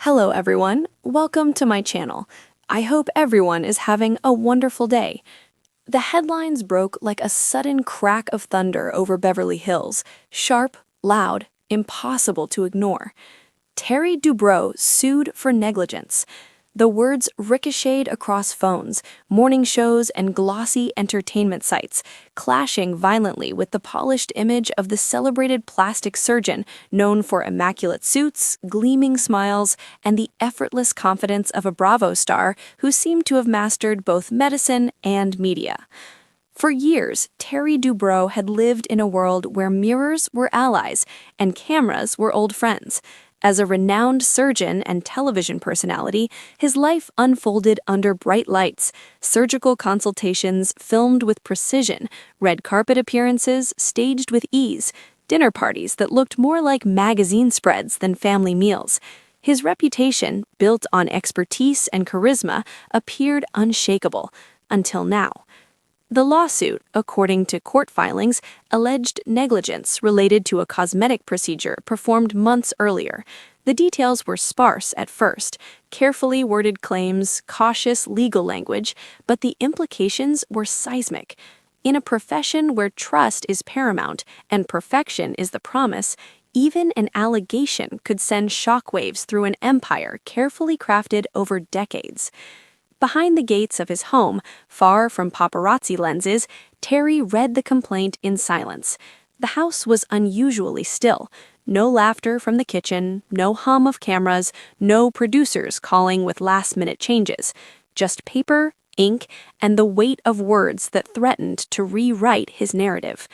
Hello everyone, welcome to my channel. I hope everyone is having a wonderful day. The headlines broke like a sudden crack of thunder over Beverly Hills, sharp, loud, impossible to ignore. Terry Dubrow sued for negligence. The words ricocheted across phones, morning shows, and glossy entertainment sites, clashing violently with the polished image of the celebrated plastic surgeon known for immaculate suits, gleaming smiles, and the effortless confidence of a Bravo star who seemed to have mastered both medicine and media. For years, Terry Dubrow had lived in a world where mirrors were allies and cameras were old friends. As a renowned surgeon and television personality, his life unfolded under bright lights, surgical consultations filmed with precision, red carpet appearances staged with ease, dinner parties that looked more like magazine spreads than family meals. His reputation, built on expertise and charisma, appeared unshakable, until now. The lawsuit, according to court filings, alleged negligence related to a cosmetic procedure performed months earlier. The details were sparse at first, carefully worded claims, cautious legal language, but the implications were seismic. In a profession where trust is paramount and perfection is the promise, even an allegation could send shockwaves through an empire carefully crafted over decades. Behind the gates of his home, far from paparazzi lenses, Terry read the complaint in silence. The house was unusually still. No laughter from the kitchen, no hum of cameras, no producers calling with last-minute changes. Just paper, ink, and the weight of words that threatened to rewrite his narrative.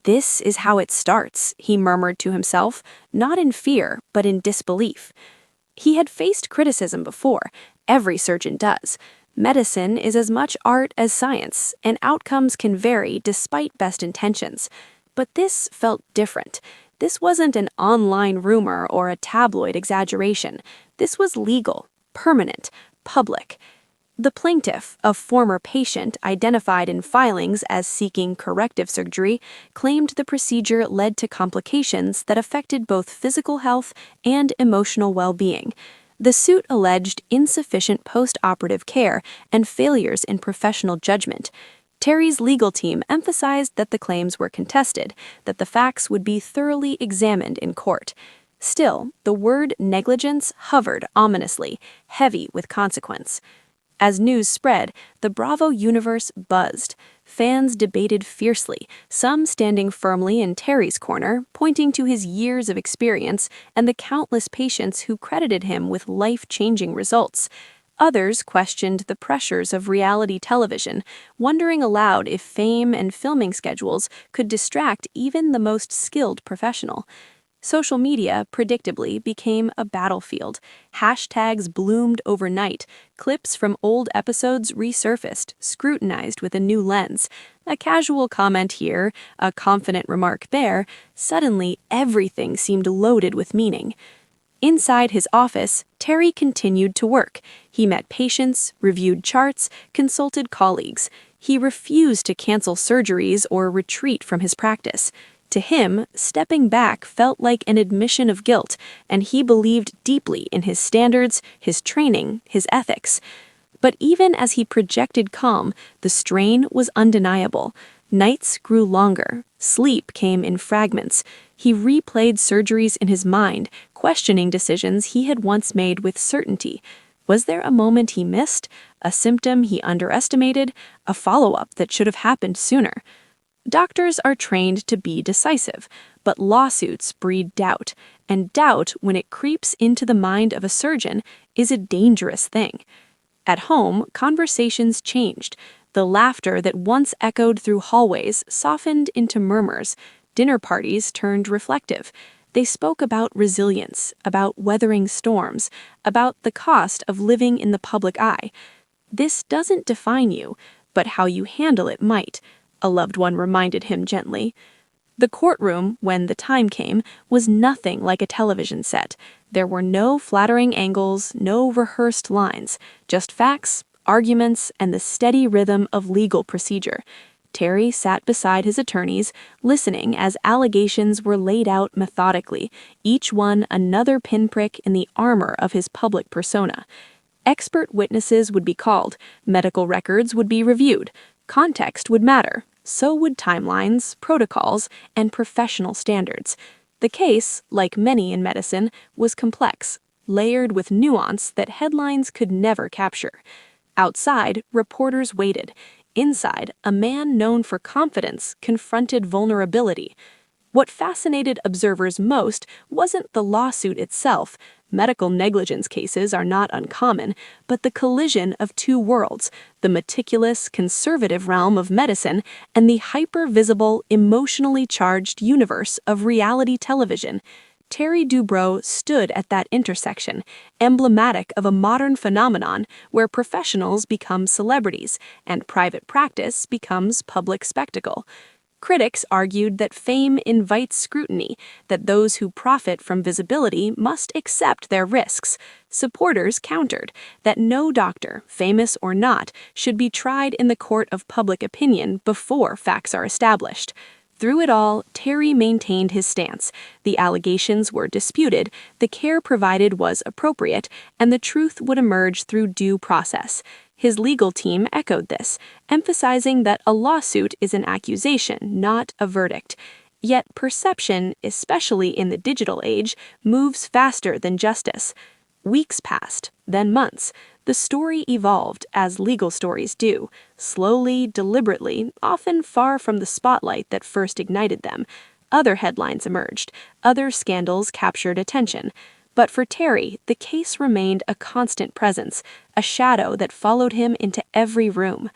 "This is how it starts," he murmured to himself, not in fear, but in disbelief. He had faced criticism before. Every surgeon does. Medicine is as much art as science, and outcomes can vary despite best intentions. But this felt different. This wasn't an online rumor or a tabloid exaggeration. This was legal, permanent, public. The plaintiff, a former patient identified in filings as seeking corrective surgery, claimed the procedure led to complications that affected both physical health and emotional well-being. The suit alleged insufficient post-operative care and failures in professional judgment. Terry's legal team emphasized that the claims were contested, that the facts would be thoroughly examined in court. Still, the word negligence hovered ominously, heavy with consequence. As news spread, the Bravo universe buzzed. Fans debated fiercely, some standing firmly in Terry's corner, pointing to his years of experience and the countless patients who credited him with life-changing results. Others questioned the pressures of reality television, wondering aloud if fame and filming schedules could distract even the most skilled professional. Social media, predictably, became a battlefield. Hashtags bloomed overnight. Clips from old episodes resurfaced, scrutinized with a new lens. A casual comment here, a confident remark there, suddenly everything seemed loaded with meaning. Inside his office, Terry continued to work. He met patients, reviewed charts, consulted colleagues. He refused to cancel surgeries or retreat from his practice. To him, stepping back felt like an admission of guilt, and he believed deeply in his standards, his training, his ethics. But even as he projected calm, the strain was undeniable. Nights grew longer. Sleep came in fragments. He replayed surgeries in his mind, questioning decisions he had once made with certainty. Was there a moment he missed? A symptom he underestimated? A follow-up that should have happened sooner? Doctors are trained to be decisive, but lawsuits breed doubt, and doubt, when it creeps into the mind of a surgeon, is a dangerous thing. At home, conversations changed. The laughter that once echoed through hallways softened into murmurs. Dinner parties turned reflective. They spoke about resilience, about weathering storms, about the cost of living in the public eye. "This doesn't define you, but how you handle it might," a loved one reminded him gently. The courtroom, when the time came, was nothing like a television set. There were no flattering angles, no rehearsed lines, just facts, arguments, and the steady rhythm of legal procedure. Terry sat beside his attorneys, listening as allegations were laid out methodically, each one another pinprick in the armor of his public persona. Expert witnesses would be called, medical records would be reviewed, context would matter, so would timelines, protocols, and professional standards. The case, like many in medicine, was complex, layered with nuance that headlines could never capture. Outside, reporters waited. Inside, a man known for confidence confronted vulnerability. What fascinated observers most wasn't the lawsuit itself. Medical negligence cases are not uncommon, but the collision of two worlds, the meticulous, conservative realm of medicine and the hyper-visible, emotionally charged universe of reality television. Terry Dubrow stood at that intersection, emblematic of a modern phenomenon where professionals become celebrities and private practice becomes public spectacle. Critics argued that fame invites scrutiny, that those who profit from visibility must accept their risks. Supporters countered that no doctor, famous or not, should be tried in the court of public opinion before facts are established. Through it all, Terry maintained his stance. The allegations were disputed, the care provided was appropriate, and the truth would emerge through due process. His legal team echoed this, emphasizing that a lawsuit is an accusation, not a verdict. Yet perception, especially in the digital age, moves faster than justice. Weeks passed, then months. The story evolved, as legal stories do, slowly, deliberately, often far from the spotlight that first ignited them. Other headlines emerged, other scandals captured attention. But for Terry, the case remained a constant presence, a shadow that followed him into every room.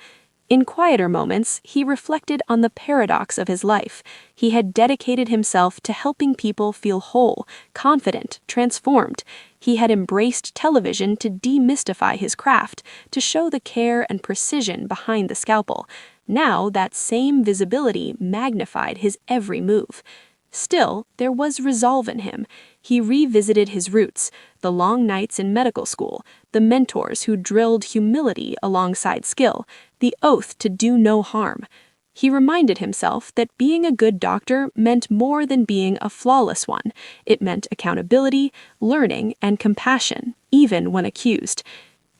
In quieter moments, he reflected on the paradox of his life. He had dedicated himself to helping people feel whole, confident, transformed. He had embraced television to demystify his craft, to show the care and precision behind the scalpel. Now that same visibility magnified his every move. Still, there was resolve in him. He revisited his roots, the long nights in medical school, the mentors who drilled humility alongside skill, the oath to do no harm. He reminded himself that being a good doctor meant more than being a flawless one. It meant accountability, learning, and compassion, even when accused.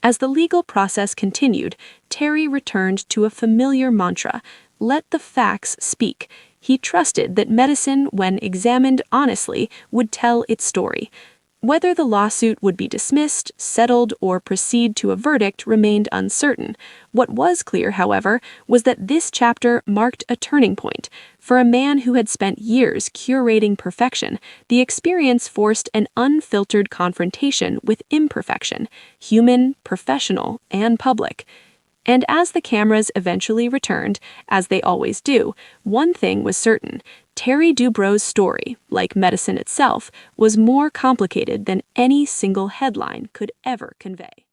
As the legal process continued, Terry returned to a familiar mantra: let the facts speak. He trusted that medicine, when examined honestly, would tell its story. Whether the lawsuit would be dismissed, settled, or proceed to a verdict remained uncertain. What was clear, however, was that this chapter marked a turning point. For a man who had spent years curating perfection, the experience forced an unfiltered confrontation with imperfection, human, professional, and public. And as the cameras eventually returned, as they always do, one thing was certain: Terry Dubrow's story, like medicine itself, was more complicated than any single headline could ever convey.